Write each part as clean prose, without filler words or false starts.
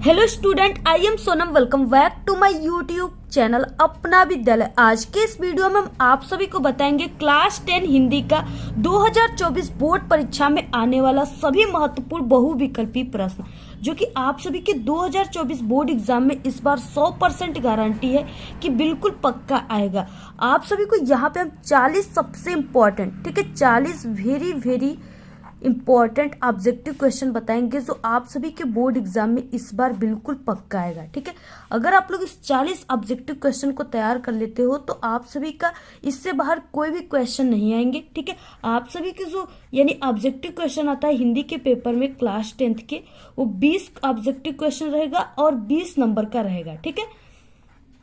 Hello student, I am Sonam. Welcome back to my YouTube channel Apna Vidyalaya. आज के इस video में हम आप सभी को बताएंगे क्लास 10 हिंदी का 2024 बोर्ड परीक्षा में आने वाला सभी महत्वपूर्ण बहुविकल्पी प्रश्न, जो कि आप सभी के 2024 बोर्ड एग्जाम में इस बार 100% गारंटी है कि बिल्कुल पक्का आएगा। आप सभी को यहाँ पे हम 40 सबसे इम्पोर्टेंट, ठीक है, 40 वेरी इंपॉर्टेंट ऑब्जेक्टिव क्वेश्चन बताएंगे जो आप सभी के बोर्ड एग्जाम में इस बार बिल्कुल पक्का आएगा। ठीक है, अगर आप लोग इस 40 ऑब्जेक्टिव क्वेश्चन को तैयार कर लेते हो तो आप सभी का इससे बाहर कोई भी क्वेश्चन नहीं आएंगे। ठीक है, आप सभी के जो यानी ऑब्जेक्टिव क्वेश्चन आता है हिंदी के पेपर में क्लास 10 के, वो 20 ऑब्जेक्टिव क्वेश्चन रहेगा और 20 नंबर का रहेगा। ठीक है,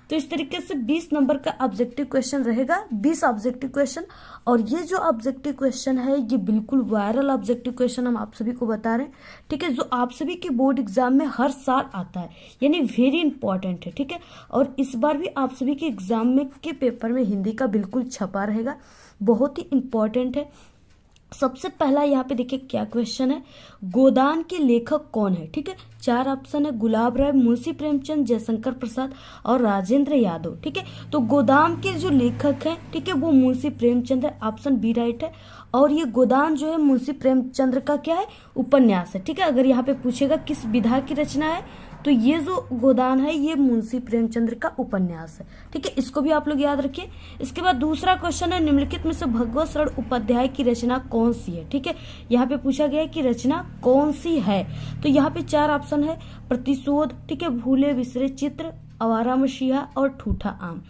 तो इस तरीके से 20 नंबर का ऑब्जेक्टिव क्वेश्चन रहेगा, 20 ऑब्जेक्टिव क्वेश्चन। और ये जो ऑब्जेक्टिव क्वेश्चन है ये बिल्कुल वायरल ऑब्जेक्टिव क्वेश्चन हम आप सभी को बता रहे हैं। ठीक है, जो आप सभी के बोर्ड एग्जाम में हर साल आता है, यानी वेरी इंपॉर्टेंट है। ठीक है, और इस बार भी आप सभी के एग्जाम में के पेपर में हिंदी का बिल्कुल छपा रहेगा, बहुत ही इंपॉर्टेंट है। सबसे पहला यहाँ पे देखिए क्या क्वेश्चन है, गोदान के लेखक कौन है। ठीक है, 4 ऑप्शन है, गुलाब राय, मुंशी प्रेमचंद, जयशंकर प्रसाद और राजेंद्र यादव। ठीक है, तो गोदान के जो लेखक हैं, ठीक है, वो मुंशी प्रेमचंद है, ऑप्शन बी राइट है। और ये गोदान जो है मुंशी प्रेमचंद का क्या है, उपन्यास है। ठीक है, अगर यहाँ पे पूछेगा किस विधा की रचना है तो ये जो गोदान है ये मुंशी प्रेमचंद का उपन्यास है। ठीक है, इसको भी आप लोग याद रखिए। इसके बाद दूसरा क्वेश्चन है, निम्नलिखित में से भगवत शरण उपाध्याय की रचना कौन सी है। ठीक है, यहाँ पे पूछा गया है कि रचना कौन सी है, तो यहाँ पे 4 ऑप्शन है, प्रतिशोध, ठीक है, भूले बिसरे चित्र, आवारा मसीहा और ठूठा आम।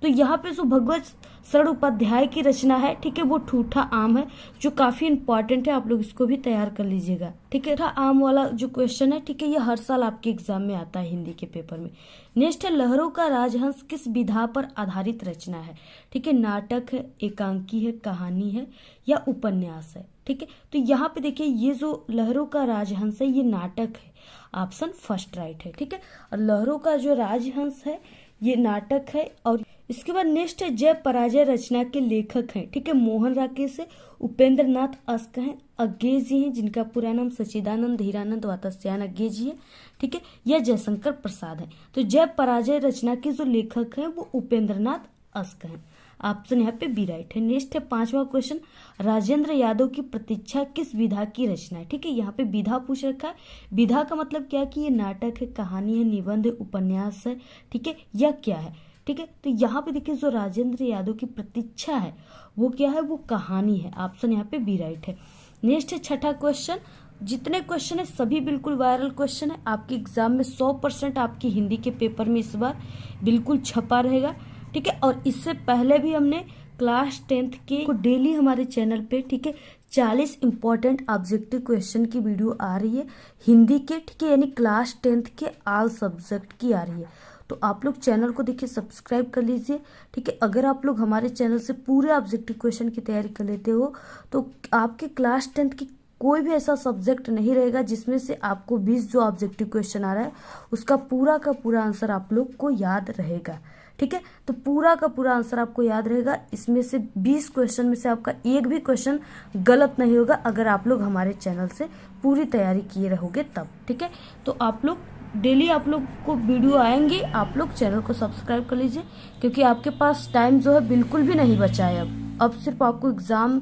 तो यहाँ पे जो भगवत शरण उपाध्याय की रचना है, ठीक है, वो ठूठा आम है, जो काफी इंपॉर्टेंट है, आप लोग इसको भी तैयार कर लीजिएगा। ठीक है, ठूठा आम वाला जो क्वेश्चन है, ठीक है, ये हर साल आपके एग्जाम में आता है हिंदी के पेपर में। नेक्स्ट है, लहरों का राजहंस किस विधा पर आधारित रचना है। ठीक है, नाटक है, एकांकी है, कहानी है या उपन्यास है। ठीक है, तो यहाँ पे देखिए ये जो लहरों का राजहंस है ये नाटक है, ऑप्शन फर्स्ट राइट है। ठीक है, और लहरों का जो राजहंस है ये नाटक है। और इसके बाद नेक्स्ट है, जय पराजय रचना के लेखक हैं। ठीक है, मोहन राकेश है, उपेंद्र नाथ अस्क हैं, अज्ञे जी हैं जिनका पूरा नाम सच्चिदानंद धीरानंद वात्स्यायन अज्ञे जी है। ठीक है, या जयशंकर प्रसाद है। तो जय पराजय रचना के जो लेखक हैं वो उपेंद्र नाथ अस्क हैं, ऑप्शन यहाँ पे बी राइट है। नेक्स्ट है 5वां क्वेश्चन, राजेंद्र यादव की प्रतीक्षा किस विधा की रचना है। ठीक है, यहाँ पे विधा पूछ रखा है, विधा का मतलब क्या कि ये नाटक है, कहानी है, निबंध है, उपन्यास है, ठीक है, या क्या है। ठीक है, तो यहाँ पे देखिए जो राजेंद्र यादव की प्रतीक्षा है वो क्या है, वो कहानी है, ऑप्शन यहाँ पे बी राइट है। नेक्स्ट है 6ठा क्वेश्चन, जितने क्वेश्चन है सभी बिल्कुल वायरल क्वेश्चन है, आपके एग्जाम में 100% आपकी हिंदी के पेपर में इस बार बिल्कुल छपा रहेगा। ठीक है, और इससे पहले भी हमने क्लास 10 के को डेली हमारे चैनल पे, ठीक है, 40 इंपॉर्टेंट ऑब्जेक्टिव क्वेश्चन की वीडियो आ रही है हिंदी के, ठीक है, यानी क्लास 10 के ऑल सब्जेक्ट की आ रही है। तो आप लोग चैनल को देखिए सब्सक्राइब कर लीजिए। ठीक है, अगर आप लोग हमारे चैनल से पूरे ऑब्जेक्टिव क्वेश्चन की तैयारी कर लेते हो तो आपके क्लास 10 की कोई भी ऐसा सब्जेक्ट नहीं रहेगा जिसमें से आपको 20 जो ऑब्जेक्टिव क्वेश्चन आ रहा है उसका पूरा का पूरा आंसर आप लोग को याद रहेगा। ठीक है, तो पूरा का पूरा आंसर आपको याद रहेगा। इसमें से 20 क्वेश्चन में से आपका एक भी क्वेश्चन गलत नहीं होगा अगर आप लोग हमारे चैनल से पूरी तैयारी किए रहोगे तब। ठीक है, तो आप लोग डेली आप लोग को वीडियो आएंगे, आप लोग चैनल को सब्सक्राइब कर लीजिए, क्योंकि आपके पास टाइम जो है बिल्कुल भी नहीं बचा है। अब सिर्फ आपको एग्ज़ाम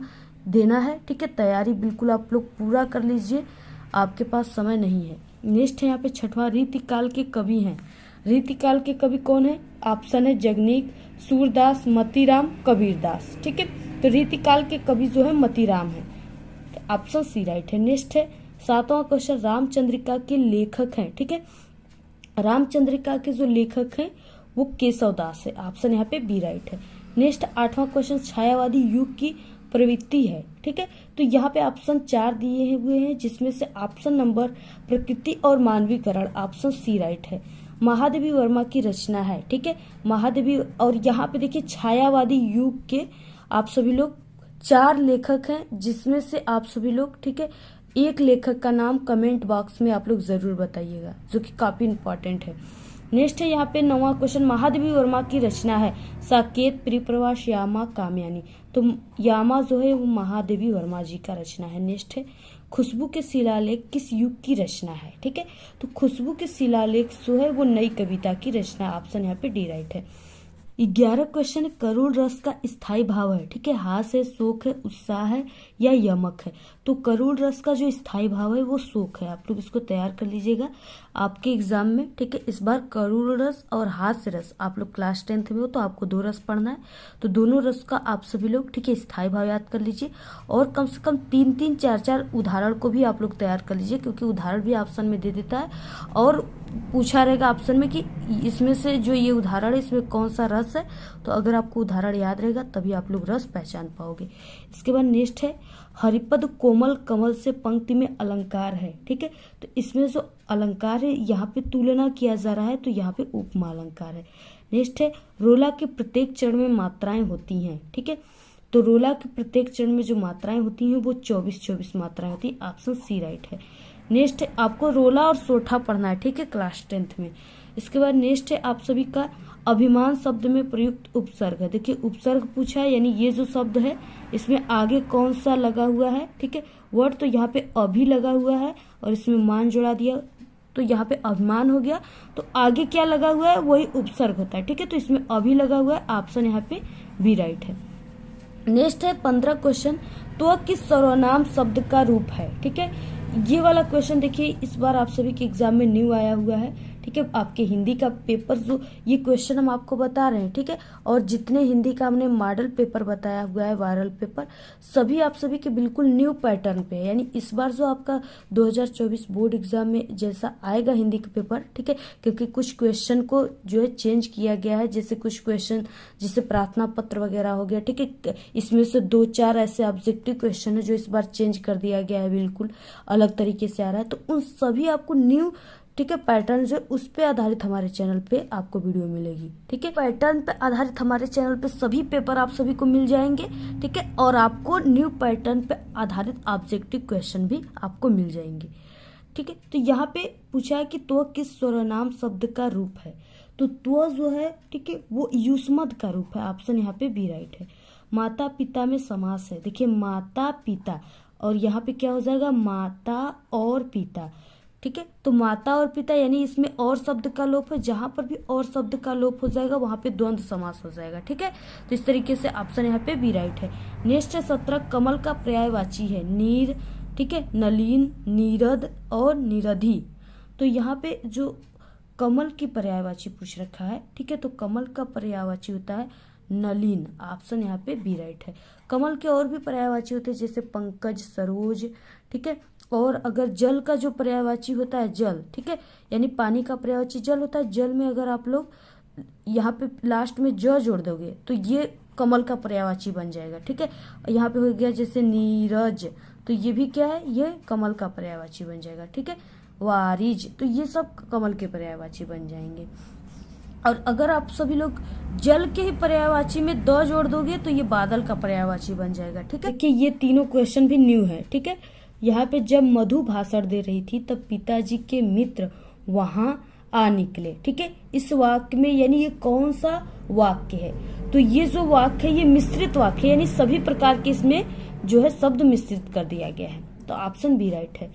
देना है। ठीक है, तैयारी बिल्कुल आप लोग पूरा कर लीजिए, आपके पास समय नहीं है। नेक्स्ट है यहाँ पे 6वां, रीतिकाल के कवि हैं। रीतिकाल के कवि कौन है, ऑप्शन है जगनीक, सूरदास, मतीराम, कबीरदास। ठीक है, तो रीतिकाल के कवि जो है मतीराम है, ऑप्शन सी राइट है। नेक्स्ट है 7वां क्वेश्चन, रामचंद्रिका के लेखक हैं। ठीक है, रामचंद्रिका के जो लेखक हैं वो केशवदास है, ऑप्शन यहाँ पे बी राइट है। नेक्स्ट 8वां क्वेश्चन, छायावादी युग की प्रवृत्ति है। ठीक है, तो यहाँ पे ऑप्शन 4 दिए हुए हैं जिसमें से ऑप्शन नंबर प्रकृति और मानवीकरण, ऑप्शन सी राइट है। महादेवी वर्मा की रचना है। ठीक है, महादेवी, और यहाँ पे देखिए छायावादी युग के आप सभी लोग 4 लेखक हैं जिसमें से आप सभी लोग, ठीक है, एक लेखक का नाम कमेंट बॉक्स में आप लोग जरूर बताइएगा, जो कि काफी इंपॉर्टेंट है। नेक्स्ट है यहाँ पे 9वां क्वेश्चन, महादेवी वर्मा की रचना है साकेत, प्रियप्रवास, यामा, कामयानी। तो यामा जो है वो महादेवी वर्मा जी का रचना है। नेक्स्ट है खुशबू के शिलालेख किस युग की रचना है। ठीक है, तो खुशबू के शिलालेख जो है वो नई कविता की रचना। ऑप्शन यहाँ पे डी राइट है। 11 क्वेश्चन है, करुण रस का स्थायी भाव है। ठीक है, हास है, शोक है, उत्साह है या यमक है। तो करुण रस का जो स्थायी भाव है वो शोक है। आप लोग इसको तैयार कर लीजिएगा आपके एग्जाम में। ठीक है, इस बार करुण रस और हास्य रस, आप लोग क्लास 10th में हो तो आपको 2 रस पढ़ना है, तो दोनों रस का आप सभी लोग ठीक है स्थायी भाव याद कर लीजिए। और कम से कम 3-3, 4-4 उदाहरण को भी आप लोग तैयार कर लीजिए, क्योंकि उदाहरण भी ऑप्शन में दे देता है और पूछा रहेगा ऑप्शन में कि इसमें से जो ये उदाहरण है इसमें कौन सा रस है। तो अगर आपको उदाहरण याद रहेगा तभी आप लोग रस पहचान पाओगे। इसके बाद नेक्स्ट है, हरिपद कोमल कमल से पंक्ति में अलंकार है। ठीक है, तो इसमें जो अलंकार है यहाँ पे तुलना किया जा रहा है, तो यहाँ पे उपमा अलंकार है। नेक्स्ट है, रोला के प्रत्येक चरण में मात्राएं होती हैं। ठीक है, तो रोला के प्रत्येक चरण में जो मात्राएं होती हैं वो 24-24 मात्राएं होती हैं। ऑप्शन सी राइट है। नेक्स्ट है, आपको रोला और सोठा पढ़ना है। ठीक है, क्लास 10th में। इसके बाद नेक्स्ट है आप सभी का अभिमान शब्द में प्रयुक्त उपसर्ग है। देखिए उपसर्ग पूछा है, यानी ये जो शब्द है इसमें आगे कौन सा लगा हुआ है। ठीक है, वर्ड तो यहाँ पे अभी लगा हुआ है और इसमें मान जोड़ा दिया, तो यहाँ पे अभिमान हो गया। तो आगे क्या लगा हुआ है वही उपसर्ग होता है। ठीक है, तो इसमें अभी लगा हुआ है। ऑप्शन यहाँ पे बी राइट है। नेक्स्ट है 15 क्वेश्चन, तो किस सर्वनाम शब्द का रूप है। ठीक है, ये वाला क्वेश्चन देखिए इस बार आप सभी के एग्जाम में न्यू आया हुआ है। ठीक है, आपके हिंदी का पेपर जो ये क्वेश्चन हम आपको बता रहे हैं। ठीक है, और जितने हिंदी का हमने मॉडल पेपर बताया हुआ है, वायरल पेपर, सभी आप सभी के बिल्कुल न्यू पैटर्न पे है। यानी इस बार जो आपका 2024 बोर्ड एग्जाम में जैसा आएगा हिंदी का पेपर, ठीक है, क्योंकि कुछ क्वेश्चन को जो है चेंज किया गया है। जैसे कुछ क्वेश्चन जैसे प्रार्थना पत्र वगैरह हो गया। ठीक है, इसमें से 2-4 ऐसे ऑब्जेक्टिव क्वेश्चन है जो इस बार चेंज कर दिया गया है, बिल्कुल अलग तरीके से आ रहा है। तो उन सभी आपको न्यू ठीक है पैटर्न जो उस पे आधारित हमारे चैनल पे आपको वीडियो मिलेगी। ठीक है, पैटर्न पे आधारित हमारे चैनल पे सभी पेपर आप सभी को मिल जाएंगे। ठीक है, और आपको न्यू पैटर्न पे आधारित ऑब्जेक्टिव क्वेश्चन भी आपको मिल जाएंगे। ठीक है, तो यहाँ पे पूछा है कि तो किस सर्वनाम शब्द का रूप है। तो जो है ठीक है वो युष्मद का रूप है। ऑप्शन यहाँ पे बी राइट है। माता पिता में समास है। देखिए माता पिता और यहाँ पे क्या हो जाएगा, माता और पिता। ठीक है, तो माता और पिता यानी इसमें और शब्द का लोप है। जहां पर भी और शब्द का लोप हो जाएगा वहां पे द्वंद्व समास हो जाएगा। ठीक है, तो इस तरीके से ऑप्शन यहाँ पे बी राइट है। नेक्स्ट है 17, कमल का पर्यायवाची है नीर, ठीक है, नलीन, नीरद और निरधि। तो यहाँ पे जो कमल की पर्यायवाची पूछ रखा है, ठीक है, तो कमल का पर्यायवाची होता है नलीन। ऑप्शन यहाँ पे बी राइट है। कमल के और भी पर्यायवाची होते हैं जैसे पंकज, सरोज। ठीक है, और अगर जल का जो पर्यायवाची होता है जल, ठीक है, यानी पानी का पर्यायवाची जल होता है। जल में अगर आप लोग यहाँ पे लास्ट में ज जोड़ दोगे तो ये कमल का पर्यायवाची बन जाएगा। ठीक है, यहाँ पे हो गया जैसे नीरज, तो ये भी क्या है, ये कमल का पर्यायवाची बन जाएगा। ठीक है, वारिज, तो ये सब कमल के पर्यायवाची बन जाएंगे। और अगर आप सभी लोग जल के ही पर्यायवाची में द जोड़ दोगे तो ये बादल का पर्यायवाची बन जाएगा। ठीक है, कि ये तीनों क्वेश्चन भी न्यू है। ठीक है, यहाँ पे जब मधु भाषण दे रही थी तब पिताजी के मित्र वहां आ निकले। ठीक है, इस वाक्य में यानी ये कौन सा वाक्य है, तो ये जो वाक्य है ये मिश्रित वाक्य है, यानी सभी प्रकार के इसमें जो है शब्द मिश्रित कर दिया गया है। तो ऑप्शन बी राइट है।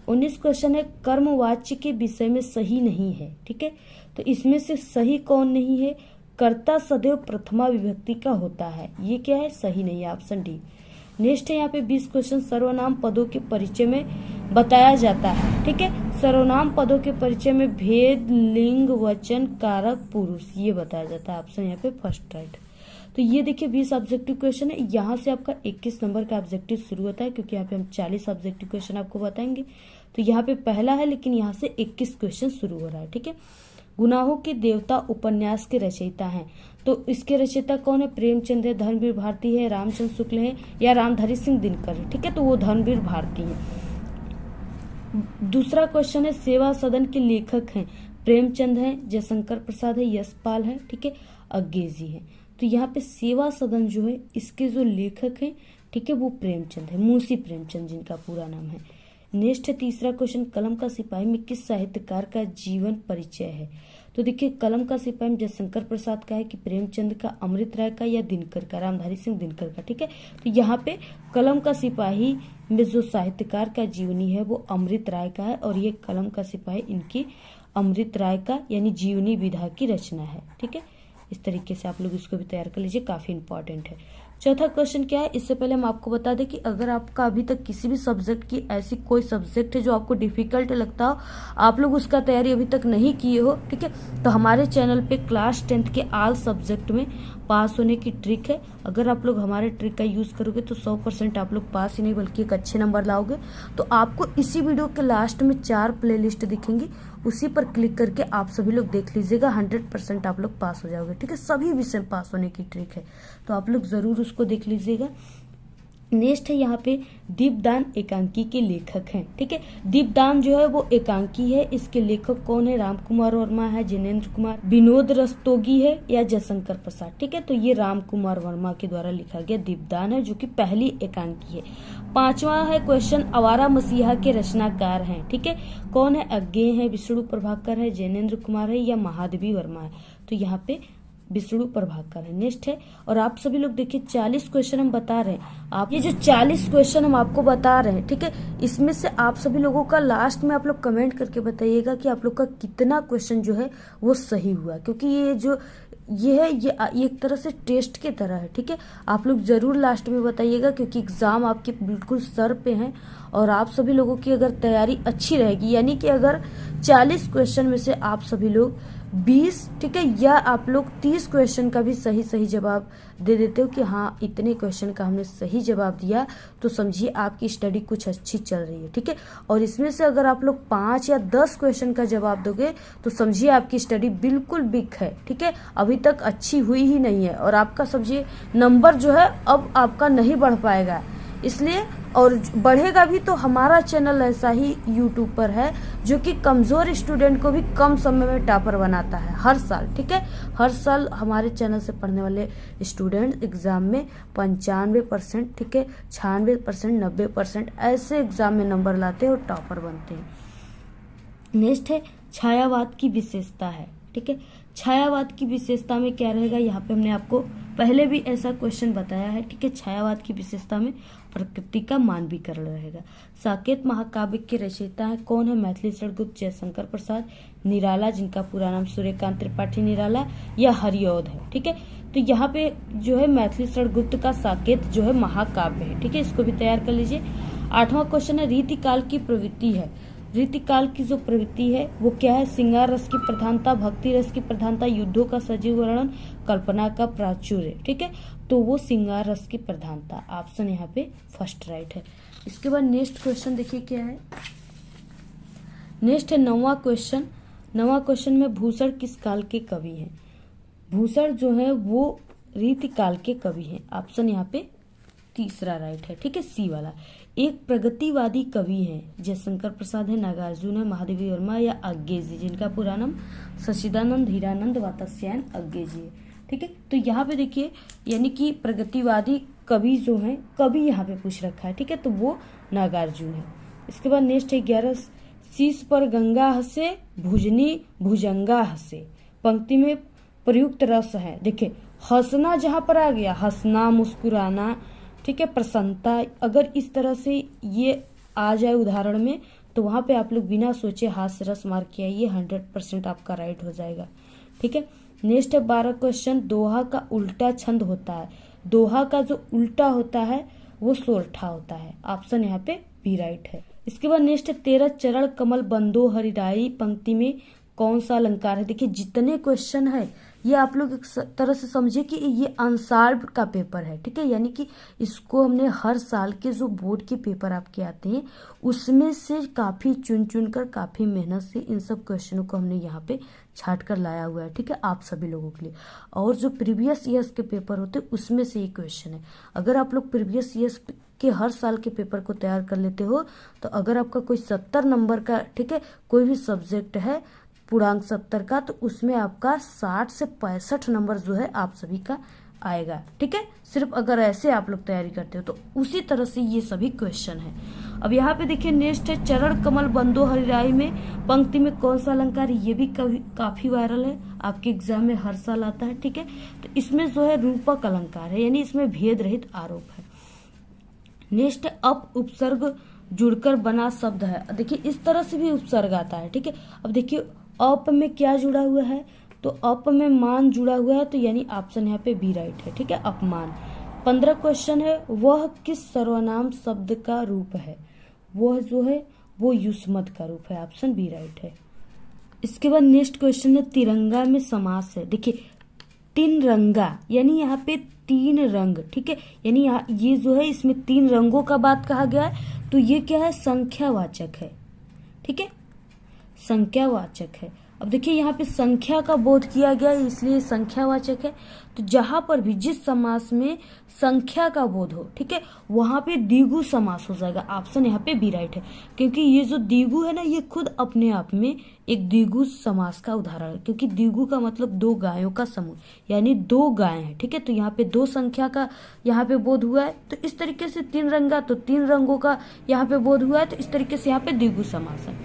19 क्वेश्चन है, कर्मवाच्य के विषय में सही नहीं है। ठीक है, तो इसमें से सही कौन नहीं है, कर्ता सदैव प्रथमा विभक्ति का होता है, ये क्या है, सही नहीं है। Option D. नेक्स्ट है यहाँ पे 20 क्वेश्चन, सर्वनाम पदों के परिचय में बताया जाता है। ठीक है, सर्वनाम पदों के परिचय में भेद, लिंग, वचन, कारक, पुरुष ये बताया जाता है। ऑप्शन यहाँ पे फर्स्ट राइट। तो ये देखिए 20 ऑब्जेक्टिव क्वेश्चन है। यहाँ से आपका 21 नंबर का ऑब्जेक्टिव शुरू होता है, क्योंकि यहाँ पे हम 40 ऑब्जेक्टिव क्वेश्चन आपको बताएंगे। तो यहाँ पे पहला है, लेकिन यहाँ से 21 क्वेश्चन शुरू हो रहा है। ठीक है, गुनाहों के देवता उपन्यास के रचयिता हैं, तो इसके रचयिता कौन है, प्रेमचंद है, धर्मवीर भारती है, रामचंद्र शुक्ल है या रामधारी सिंह दिनकर है। ठीक है, तो वो धर्मवीर भारती है। दूसरा क्वेश्चन है, सेवा सदन के लेखक हैं, प्रेमचंद है, जयशंकर प्रसाद है, यशपाल है, ठीक है, अज्ञेजी है। तो यहाँ पे सेवा सदन जो है इसके जो लेखक हैं, ठीक है, वो प्रेमचंद है, मुंशी प्रेमचंद जिनका पूरा नाम है। नेक्स्ट है तीसरा क्वेश्चन, कलम का सिपाही में किस साहित्यकार का जीवन परिचय है। तो देखिए कलम का सिपाही में जयशंकर प्रसाद का है कि प्रेमचंद का, अमृत राय का या दिनकर का, रामधारी सिंह दिनकर का। ठीक है, तो यहाँ पे कलम का सिपाही में जो साहित्यकार का जीवनी है वो अमृत राय का है, और ये कलम का सिपाही इनकी अमृत राय का यानी जीवनी विधा की रचना है। ठीक है, इस तरीके से आप लोग इसको भी तैयार कर लीजिए, काफी इंपॉर्टेंट है। चौथा क्वेश्चन क्या है, इससे पहले हम आपको बता दें कि अगर आपका अभी तक किसी भी सब्जेक्ट की ऐसी कोई सब्जेक्ट है जो आपको डिफिकल्ट लगता हो, आप लोग उसका तैयारी अभी तक नहीं किए हो, ठीक है, तो हमारे चैनल पे क्लास 10th के ऑल सब्जेक्ट में पास होने की ट्रिक है। अगर आप लोग हमारे ट्रिक का यूज करोगे तो 100% आप लोग पास ही नहीं बल्कि एक अच्छे नंबर लाओगे। तो आपको इसी वीडियो के लास्ट में 4 प्लेलिस्ट दिखेंगी, उसी पर क्लिक करके आप सभी लोग देख लीजिएगा, 100% आप लोग पास हो जाओगे। ठीक है, सभी विषय पास होने की ट्रिक है, तो आप लोग जरूर उसको देख लीजिएगा। नेक्स्ट है यहाँ पे दीपदान एकांकी के लेखक हैं। ठीक है, दीपदान जो है वो एकांकी है, इसके लेखक कौन है, राम कुमार वर्मा है, जिनेन्द्र कुमार, विनोद रस्तोगी है या जयशंकर प्रसाद। ठीक है, तो ये राम कुमार वर्मा के द्वारा लिखा गया दीपदान है, जो कि पहली एकांकी है। पांचवा है क्वेश्चन, आवारा मसीहा के रचनाकार हैं। ठीक है, कौन है, अज्ञेय है, विष्णु प्रभाकर है, जिनेन्द्र कुमार है या महादेवी वर्मा है। तो यहाँ पे विष्णु प्रभाकर है। नेक्स्ट है, और आप सभी लोग देखिए 40 क्वेश्चन हम बता रहे हैं, आप ये जो 40 क्वेश्चन हम आपको बता रहे हैं, ठीक है, इसमें से आप सभी लोगों का लास्ट में आप लोग कमेंट करके बताइएगा कि आप लोग का कितना क्वेश्चन जो है वो सही हुआ, क्योंकि ये एक तरह से टेस्ट के तरह है। ठीक है, आप लोग जरूर लास्ट में बताइएगा, क्योंकि एग्जाम आपके बिल्कुल सर पे हैं, और आप सभी लोगों की अगर तैयारी अच्छी रहेगी, यानी कि अगर 40 क्वेश्चन में से आप सभी लोग 20, ठीक है, या आप लोग 30 क्वेश्चन का भी सही जवाब दे देते हो कि हाँ इतने क्वेश्चन का हमने सही जवाब दिया, तो समझिए आपकी स्टडी कुछ अच्छी चल रही है। ठीक है, और इसमें से अगर आप लोग 5 या 10 क्वेश्चन का जवाब दोगे तो समझिए आपकी स्टडी बिल्कुल वीक है। ठीक है, अभी तक अच्छी हुई ही नहीं है, और आपका समझिए नंबर जो है अब आपका नहीं बढ़ पाएगा, इसलिए और बढ़ेगा भी तो हमारा चैनल ऐसा ही यूट्यूब पर है जो कि कमज़ोर स्टूडेंट को भी कम समय में टॉपर बनाता है हर साल। ठीक है, हर साल हमारे चैनल से पढ़ने वाले स्टूडेंट एग्ज़ाम में 95%, ठीक है, 96%, 90% ऐसे एग्ज़ाम में नंबर लाते हैं और टॉपर बनते हैं। नेक्स्ट है छायावाद की विशेषता है। ठीक है, छायावाद की विशेषता में क्या रहेगा, यहाँ पे हमने आपको पहले भी ऐसा क्वेश्चन बताया है। ठीक है, छायावाद की विशेषता में प्रकृति का मानवीकरण रहेगा। साकेत महाकाव्य के रचयिता है कौन है, मैथिली शरण गुप्त, जयशंकर प्रसाद, निराला जिनका पूरा नाम सूर्यकांत त्रिपाठी निराला या हरिऔध है। ठीक है, तो यहाँ पे जो है मैथिली शरण गुप्त का साकेत जो है महाकाव्य है। ठीक है, इसको भी तैयार कर लीजिए। 8वां क्वेश्चन है रीतिकाल की प्रवृत्ति है। रीतिकाल की जो प्रवृत्ति है वो क्या है, श्रृंगार रस की प्रधानता, भक्ति रस की प्रधानता, युद्धों का सजीव वर्णन, कल्पना का प्राचुर्य। ठीक है, तो वो श्रृंगार रस की प्रधानता, ऑप्शन यहाँ पे फर्स्ट राइट है। इसके बाद नेक्स्ट क्वेश्चन देखिए क्या है, नेक्स्ट है 9वां क्वेश्चन। 9वां क्वेश्चन में भूषण किस काल के कवि हैं। भूषण जो है वो रीतिकाल के कवि हैं, ऑप्शन यहाँ पे तीसरा राइट है। ठीक है, सी वाला। एक प्रगतिवादी कवि हैं, जयशंकर प्रसाद है, नागार्जुन है, महादेवी वर्मा या अज्ञेय जी जिनका पूरा नाम सच्चिदानंद हीरानंद वात्स्यायन अज्ञेय जी है। ठीक है, तो यहाँ पे देखिए यानी कि प्रगतिवादी कवि जो हैं, कवि यहाँ पे पूछ रखा है। ठीक है, तो वो नागार्जुन है। इसके बाद नेक्स्ट है 11, शीश पर गंगा हंसे, भुजनी भुजंगा हंसे, पंक्ति में प्रयुक्त रस है। देखिए हंसना जहाँ पर आ गया, हंसना, मुस्कुराना, ठीक है, प्रसन्नता, अगर इस तरह से ये आ जाए उदाहरण में तो वहां पे आप लोग बिना सोचे हास्य रस मार्क किया, ये 100% आपका राइट हो जाएगा। ठीक है, नेक्स्ट है 12 क्वेश्चन, दोहा का उल्टा छंद होता है। दोहा का जो उल्टा होता है वो सोरठा होता है, ऑप्शन यहाँ पे बी राइट है। इसके बाद नेक्स्ट है 13, चरण कमल बंदो हरिराई, पंक्ति में कौन सा अलंकार है। देखिए जितने क्वेश्चन है ये आप लोग एक तरह से समझिए कि ये अनसॉल्व्ड का पेपर है। ठीक है, यानी कि इसको हमने हर साल के जो बोर्ड के पेपर आपके आते हैं उसमें से काफ़ी चुन कर काफ़ी मेहनत से इन सब क्वेश्चनों को हमने यहाँ पे छाट कर लाया हुआ है। ठीक है, आप सभी लोगों के लिए, और जो प्रीवियस ईयर्स के पेपर होते हैं उसमें से ये क्वेश्चन है। अगर आप लोग प्रीवियस ईयर्स के हर साल के पेपर को तैयार कर लेते हो तो अगर आपका कोई 70 नंबर का, ठीक है, कोई भी सब्जेक्ट है पूर्णांक 70 का, तो उसमें आपका 60 से 65 नंबर जो है आप सभी का आएगा। ठीक है, सिर्फ अगर ऐसे आप लोग तैयारी करते हो तो उसी तरह से ये सभी क्वेश्चन है। अब यहाँ पे देखिए नेक्स्ट है, चरण कमल बंदो हरिराई में पंक्ति में कौन सा अलंकार है। ये भी काफी वायरल है, आपके एग्जाम में हर साल आता है। ठीक है, तो इसमें जो है रूपक अलंकार है, यानी इसमें भेद रहित आरोप है। नेक्स्ट अप उपसर्ग जुड़कर बना शब्द है। देखिए इस तरह से भी उपसर्ग आता है। ठीक है, अब देखिए अप में क्या जुड़ा हुआ है, तो अप में मान जुड़ा हुआ है, तो यानी ऑप्शन यहाँ पे बी राइट है। ठीक है, अपमान। 15 क्वेश्चन है, वह किस सर्वनाम शब्द का रूप है। वह जो है वो युष्मत का रूप है, ऑप्शन बी राइट है। इसके बाद नेक्स्ट क्वेश्चन है, तिरंगा में समास है। देखिए तीन रंगा यानी यहाँ पे 3 रंग। ठीक है, यानी यहाँ ये जो है इसमें 3 रंगों का बात कहा गया है, तो ये क्या है, संख्यावाचक है। ठीक है, संख्यावाचक है। अब देखिए यहाँ पे संख्या का बोध किया गया है, इसलिए संख्यावाचक है। तो जहां पर भी जिस समास में संख्या का बोध हो, ठीक है, वहां पे द्विगु समास हो जाएगा। ऑप्शन यहाँ पे बी राइट है, क्योंकि ये जो द्विगु है ना, ये खुद अपने आप में एक द्विगु समास का उदाहरण है, क्योंकि द्विगु का मतलब 2 गायों का समूह, यानी 2 गाय है। ठीक है, तो यहाँ पे 2 संख्या का यहाँ पे बोध हुआ है। तो इस तरीके से 3 रंगा, तो 3 रंगों का यहाँ पे बोध हुआ है, तो इस तरीके से यहाँ पे द्विगु समास है।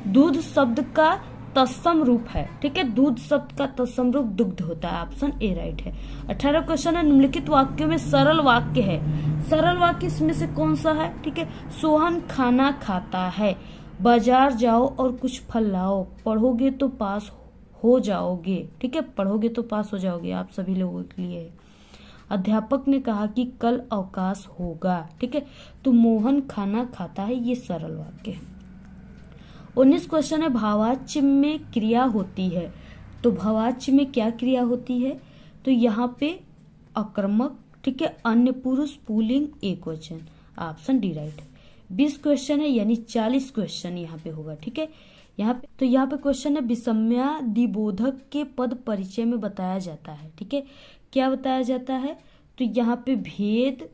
दूध शब्द का तत्सम रूप है। ठीक है, दूध शब्द का तत्सम रूप दुग्ध होता है, ऑप्शन ए राइट है। 18 क्वेश्चन है, निम्नलिखित वाक्यों में सरल वाक्य है। सरल वाक्य इसमें से कौन सा है। ठीक है, सोहन खाना खाता है, बाजार जाओ और कुछ फल लाओ, पढ़ोगे तो पास हो जाओगे। ठीक है, पढ़ोगे तो पास हो जाओगे, आप सभी लोगों के लिए है। अध्यापक ने कहा कि कल अवकाश होगा। ठीक है, तो मोहन खाना खाता है, ये सरल वाक्य है। 19 क्वेश्चन है, भावाच्य में क्रिया होती है। तो भावाच्य में क्या क्रिया होती है, तो यहाँ पे आक्रमक। ठीक है, अन्य पुरुष पुल्लिंग एकवचन, ऑप्शन डी राइट है। 20 क्वेश्चन है, यानी 40 क्वेश्चन यहाँ पे होगा। ठीक है, यहाँ पे क्वेश्चन है, विषम्यादिबोधक के पद परिचय में बताया जाता है। ठीक है, क्या बताया जाता है, तो यहाँ पे भेद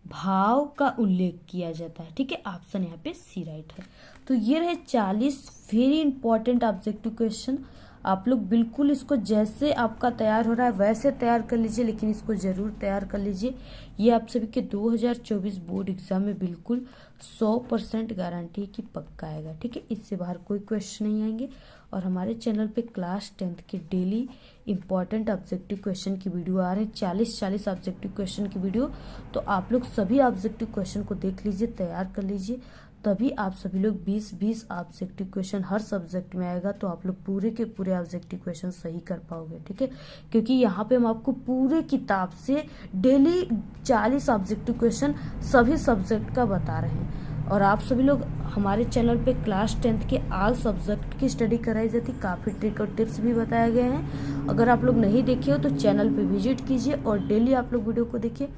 भाव का उल्लेख किया जाता है। ठीक है, ऑप्शन यहाँ पे सी राइट है। तो ये रहे 40 वेरी इंपॉर्टेंट ऑब्जेक्टिव क्वेश्चन। आप लोग बिल्कुल इसको जैसे आपका तैयार हो रहा है वैसे तैयार कर लीजिए, लेकिन इसको जरूर तैयार कर लीजिए। ये आप सभी के 2024 बोर्ड एग्जाम में बिल्कुल 100% गारंटी की पक्का आएगा। ठीक है, इससे बाहर कोई क्वेश्चन नहीं आएंगे। और हमारे चैनल पे क्लास 10th के डेली इंपॉर्टेंट ऑब्जेक्टिव क्वेश्चन की वीडियो आ रहे हैं, 40 ऑब्जेक्टिव क्वेश्चन की वीडियो। तो आप लोग सभी ऑब्जेक्टिव क्वेश्चन को देख लीजिए, तैयार कर लीजिए, तभी आप सभी लोग 20 ऑब्जेक्टिव क्वेश्चन हर सब्जेक्ट में आएगा, तो आप लोग पूरे के पूरे ऑब्जेक्टिव क्वेश्चन सही कर पाओगे। ठीक है, क्योंकि यहाँ पे हम आपको पूरे किताब से डेली 40 ऑब्जेक्टिव क्वेश्चन सभी सब्जेक्ट का बता रहे हैं। और आप सभी लोग हमारे चैनल पे क्लास 10th के ऑल सब्जेक्ट की स्टडी कराई जाती, काफ़ी ट्रिक और टिप्स भी बताए गए हैं। अगर आप लोग नहीं देखे हो तो चैनल पे विजिट कीजिए और डेली आप लोग वीडियो को देखिए।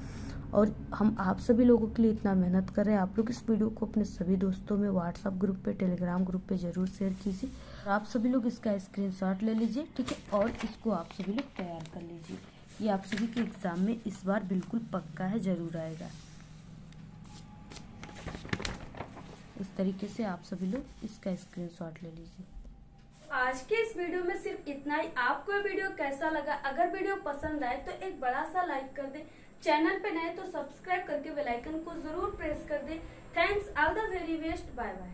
और हम आप सभी लोगों के लिए इतना मेहनत कर रहे हैं, आप लोग इस वीडियो को अपने सभी दोस्तों में व्हाट्सएप ग्रुप पे, टेलीग्राम ग्रुप पे जरूर शेयर कीजिए। और आप सभी लोग इसका स्क्रीनशॉट ले लीजिए। ठीक है, और इसको आप सभी लोग तैयार कर लीजिए। ये आप सभी के एग्जाम में इस बार बिल्कुल पक्का है, जरूर आएगा। इस तरीके से आप सभी लोग इसका स्क्रीनशॉट ले लीजिए। आज के इस वीडियो में सिर्फ इतना ही। आपको ये वीडियो कैसा लगा, अगर वीडियो पसंद आए तो एक बड़ा सा लाइक कर दें, चैनल पे नए तो सब्सक्राइब करके बेल आइकन को जरूर प्रेस कर दें। Thanks, all the very best, bye bye.